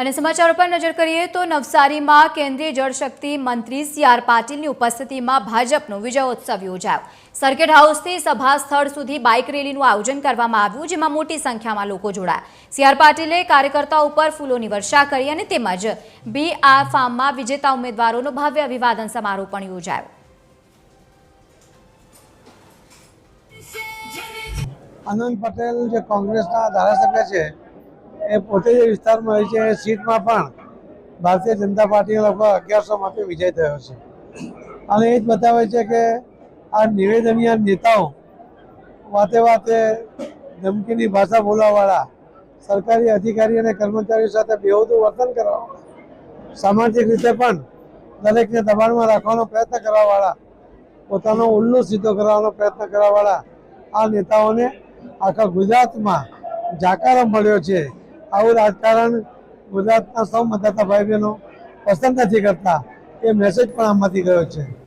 અને સમાચારો પર નજર કરીએ તો નવસારીમાં કેન્દ્રીય જળશક્તિ મંત્રી સી.આર. પાટીલની ઉપસ્થિતિમાં ભાજપનો વિજયોત્સવ યોજાયો. સર્કિટ હાઉસથી સભા સ્થળ સુધી બાઇક રેલીનું આયોજન કરવામાં આવ્યું, જેમાં મોટી સંખ્યામાં લોકો જોડાયા. સી.આર. પાટીલે કાર્યકર્તાઓ ઉપર ફૂલોની વર્ષા કરી અને તેમજ બી.આર. ફાર્મમાં વિજેતા ઉમેદવારોનો ભવ્ય અભિવાદન સમારોહ પણ યોજાયો. આનંદ પટેલ જે કોંગ્રેસના ધારાસભ્ય છે એ પોતે જે વિસ્તારમાં હોય છે એ સીટમાં પણ ભારતીય જનતા પાર્ટીનો લગભગ 1100 માટે વિજય થયો છે. અને એ જ બતાવે છે કે આ નિવેદનીય નેતાઓ વાતે વાતે ધમકીની ભાષા બોલવાવાળા, સરકારી અધિકારી અને કર્મચારીઓ સાથે બેહુદું વર્તન કરવાવાળા, સામાજિક રીતે પણ દરેકને દબાણમાં રાખવાનો પ્રયત્ન કરવાવાળા, પોતાનો ઉલ્લુ સીધો કરવાનો પ્રયત્ન કરવાવાળા આ નેતાઓને આખા ગુજરાતમાં જાકારો મળ્યો છે. આવું રાજકારણ ગુજરાતના સૌ મતદાતા ભાઈ બહેનો પસંદ નથી કરતા, એ મેસેજ પણ આમાંથી ગયો છે.